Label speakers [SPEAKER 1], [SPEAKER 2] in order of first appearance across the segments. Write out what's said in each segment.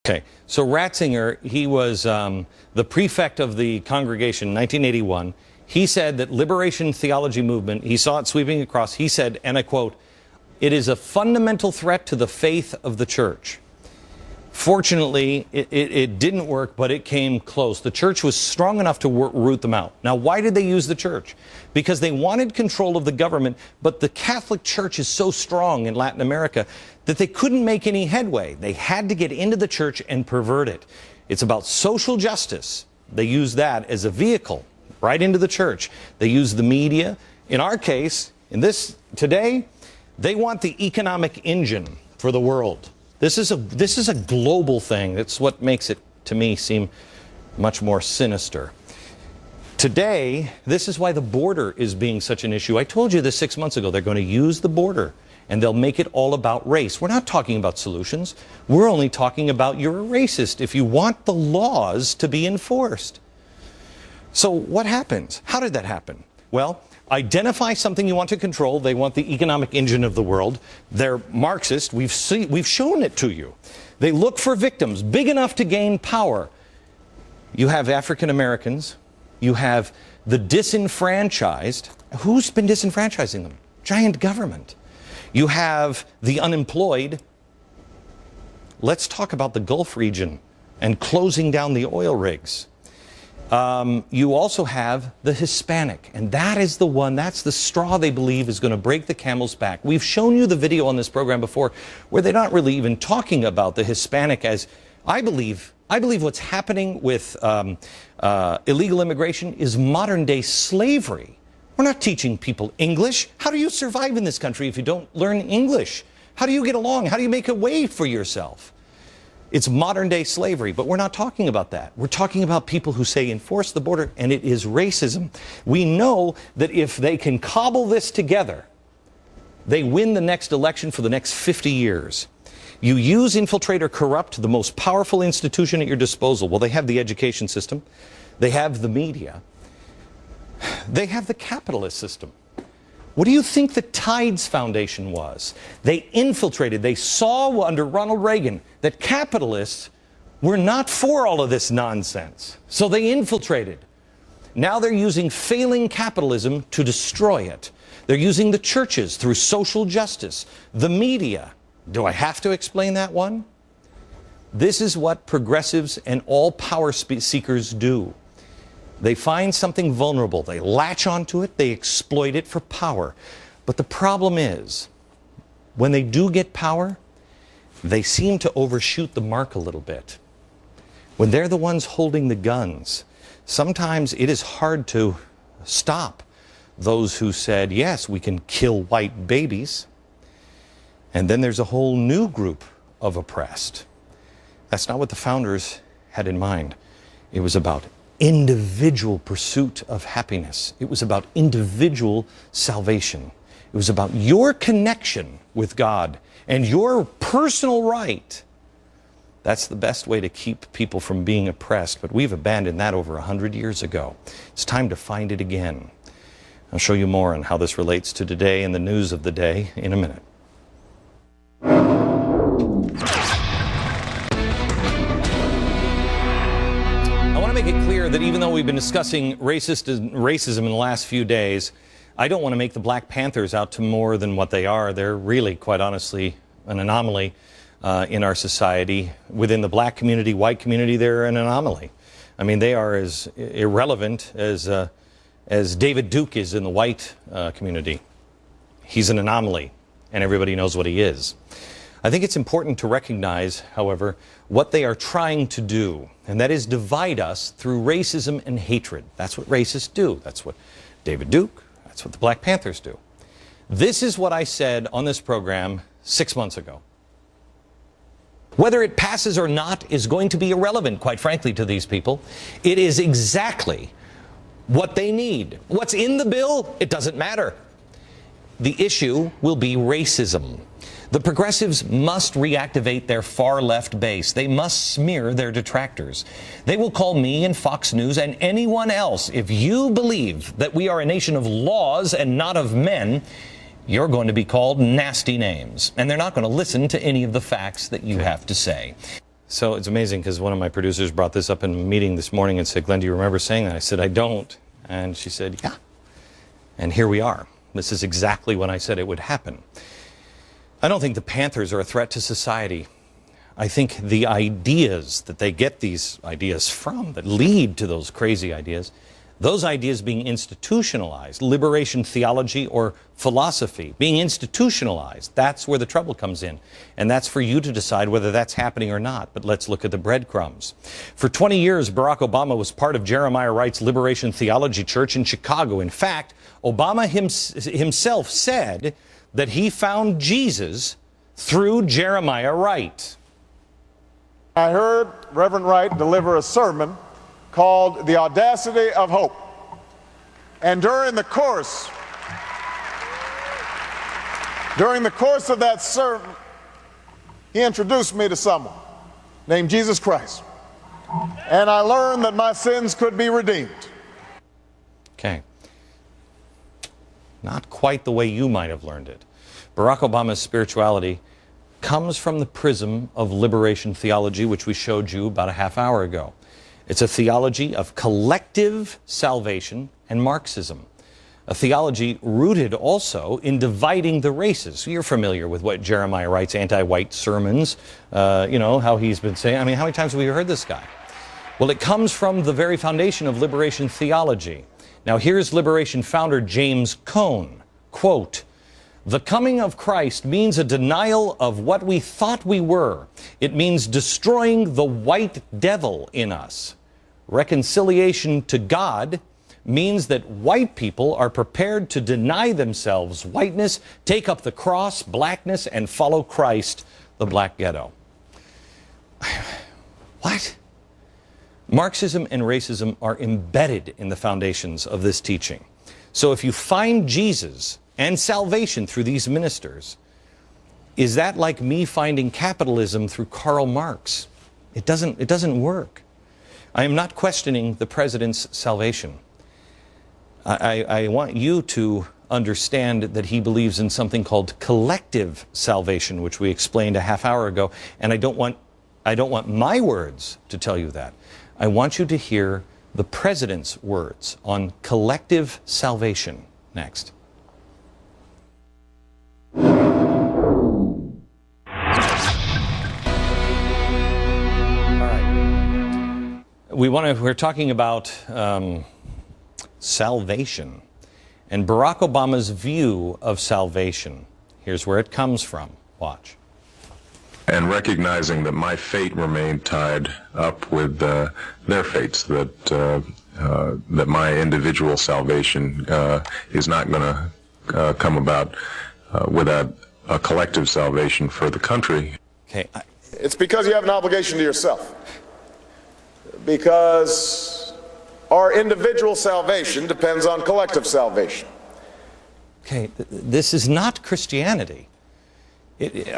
[SPEAKER 1] Okay, so Ratzinger, he was the prefect of the congregation in 1981. He said that liberation theology movement, he saw it sweeping across. He said, and I quote, "It is a fundamental threat to the faith of the church." Fortunately, it didn't work, but it came close. The church was strong enough to root them out. Now, why did they use the church? Because they wanted control of the government, but the Catholic Church is so strong in Latin America that they couldn't make any headway. They had to get into the church and pervert it. It's about social justice. They use that as a vehicle right into the church. They use the media. In our case, today, they want the economic engine for the world. This is a global thing. That's what makes it, to me, seem much more sinister. Today, this is why the border is being such an issue. I told you this 6 months ago. They're going to use the border, and they'll make it all about race. We're not talking about solutions. We're only talking about you're a racist if you want the laws to be enforced. So what happens? How did that happen? Well, identify something you want to control. They want the economic engine of the world. They're Marxist. We've shown it to you. They look for victims big enough to gain power. You have African Americans. You have the disenfranchised. Who's been disenfranchising them? Giant government. You have the unemployed. Let's talk about the Gulf region and closing down the oil rigs. You also have the Hispanic, and that is the one, that's the straw they believe is going to break the camel's back. We've shown you the video on this program before where they're not really even talking about the Hispanic as, I believe what's happening with illegal immigration is modern day slavery. We're not teaching people English. How do you survive in this country if you don't learn English? How do you get along? How do you make a way for yourself? It's modern day slavery, but we're not talking about that. We're talking about people who say enforce the border, and it is racism. We know that if they can cobble this together, they win the next election for the next 50 years. You use, infiltrate, or corrupt the most powerful institution at your disposal. Well, they have the education system. They have the media. They have the capitalist system. What do you think the Tides Foundation was? They infiltrated. They saw under Ronald Reagan that capitalists were not for all of this nonsense. So they infiltrated. Now they're using failing capitalism to destroy it. They're using the churches through social justice, the media. Do I have to explain that one? This is what progressives and all power seekers do. They find something vulnerable, they latch onto it, they exploit it for power. But the problem is, when they do get power, they seem to overshoot the mark a little bit. When they're the ones holding the guns, sometimes it is hard to stop those who said, yes, we can kill white babies. And then there's a whole new group of oppressed. That's not what the founders had in mind. It was about individual pursuit of happiness. It was about individual salvation. It was about your connection with God and your personal right. That's the best way to keep people from being oppressed, but we've abandoned that over 100 years ago. It's time to find it again. I'll show you more on how this relates to today and the news of the day in a minute. Make it clear that even though we've been discussing racism in the last few days, I don't want to make the Black Panthers out to more than what they are. They're really, quite honestly, an anomaly in our society. Within the black community, white community, they're an anomaly. I mean, they are as irrelevant as David Duke is in the white community. He's an anomaly, and everybody knows what he is. I think it's important to recognize, however, what they are trying to do, and that is divide us through racism and hatred. That's what racists do. That's what David Duke, that's what the Black Panthers do. This is what I said on this program 6 months ago. Whether it passes or not is going to be irrelevant, quite frankly, to these people. It is exactly what they need. What's in the bill, it doesn't matter. The issue will be racism. The progressives must reactivate their far-left base. They must smear their detractors. They will call me and Fox News and anyone else. If you believe that we are a nation of laws and not of men, you're going to be called nasty names. And they're not going to listen to any of the facts that you have to say. So it's amazing because one of my producers brought this up in a meeting this morning and said, Glenn, do you remember saying that? I said, I don't. And she said, yeah. And here we are. This is exactly when I said it would happen. I don't think the Panthers are a threat to society. I think the ideas that they get these ideas from, that lead to those crazy ideas, those ideas being institutionalized, liberation theology or philosophy, being institutionalized, that's where the trouble comes in. And that's for you to decide whether that's happening or not. But let's look at the breadcrumbs. For 20 years, Barack Obama was part of Jeremiah Wright's Liberation Theology Church in Chicago. In fact, Obama himself said that he found Jesus through Jeremiah Wright.
[SPEAKER 2] I heard Reverend Wright deliver a sermon called The Audacity of Hope. And during the course of that sermon, he introduced me to someone named Jesus Christ. And I learned that my sins could be redeemed.
[SPEAKER 1] Okay. Not quite the way you might have learned it. Barack Obama's spirituality comes from the prism of liberation theology, which we showed you about a half hour ago. It's a theology of collective salvation and Marxism. A theology rooted also in dividing the races. You're familiar with what Jeremiah Wright's anti-white sermons, how he's been saying. I mean, how many times have we heard this guy? Well, it comes from the very foundation of liberation theology. Now, here's Liberation founder James Cone, quote, "The coming of Christ means a denial of what we thought we were. It means destroying the white devil in us. Reconciliation to God means that white people are prepared to deny themselves whiteness, take up the cross, blackness, and follow Christ, the black ghetto." What? Marxism and racism are embedded in the foundations of this teaching. So if you find Jesus and salvation through these ministers, is that like me finding capitalism through Karl Marx? It doesn't work. I am not questioning the president's salvation. I want you to understand that he believes in something called collective salvation, which we explained a half hour ago, and I don't want my words to tell you that. I want you to hear the president's words on collective salvation next. We're talking about salvation and Barack Obama's view of salvation. Here's where it comes from. Watch.
[SPEAKER 3] And recognizing that my fate remained tied up with their fates, that my individual salvation is not going to come about without a collective salvation for the country.
[SPEAKER 1] Okay.
[SPEAKER 2] It's because you have an obligation to yourself. Because our individual salvation depends on collective salvation.
[SPEAKER 1] Okay, this is not Christianity.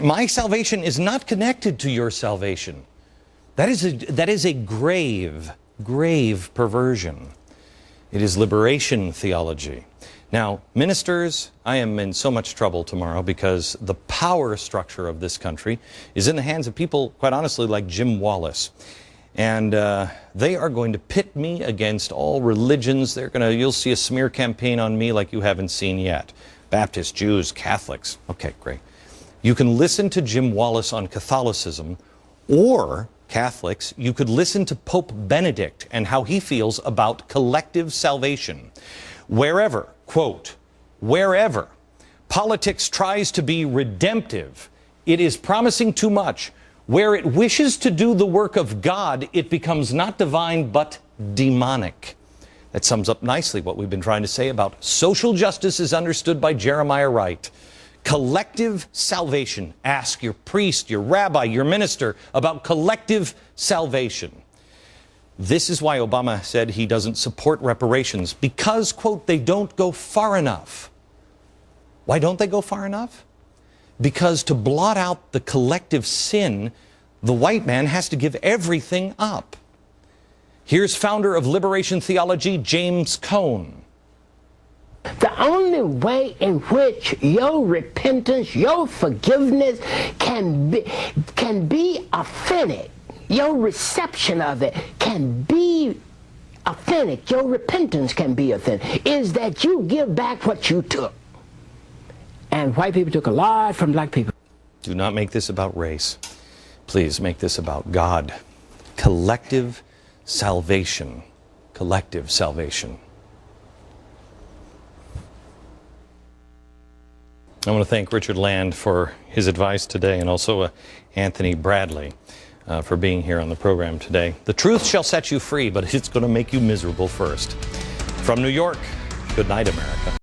[SPEAKER 1] My salvation is not connected to your salvation. That is a grave perversion. It is liberation theology. Now, ministers, I am in so much trouble tomorrow because the power structure of this country is in the hands of people, quite honestly, like Jim Wallis. And they are going to pit me against all religions. You'll see a smear campaign on me like you haven't seen yet. Baptists, Jews, Catholics. Okay, great. You can listen to Jim Wallis on Catholicism, or Catholics, you could listen to Pope Benedict and how he feels about collective salvation. Wherever, quote, wherever politics tries to be redemptive, it is promising too much. Where it wishes to do the work of God, it becomes not divine but demonic. That sums up nicely what we've been trying to say about social justice as understood by Jeremiah Wright. Collective salvation. Ask your priest, your rabbi, your minister about collective salvation. This is why Obama said he doesn't support reparations, because, quote, they don't go far enough. Why don't they go far enough? Because to blot out the collective sin, the white man has to give everything up. Here's founder of Liberation Theology, James Cone.
[SPEAKER 4] The only way in which your repentance, your forgiveness can be authentic your reception of it can be authentic, your repentance can be authentic, is that you give back what you took. And white people took a lot from black people.
[SPEAKER 1] Do not make this about race. Please make this about God. Collective salvation. Collective salvation. I want to thank Richard Land for his advice today, and also Anthony Bradley for being here on the program today. The truth shall set you free, but it's going to make you miserable first. From New York, good night, America.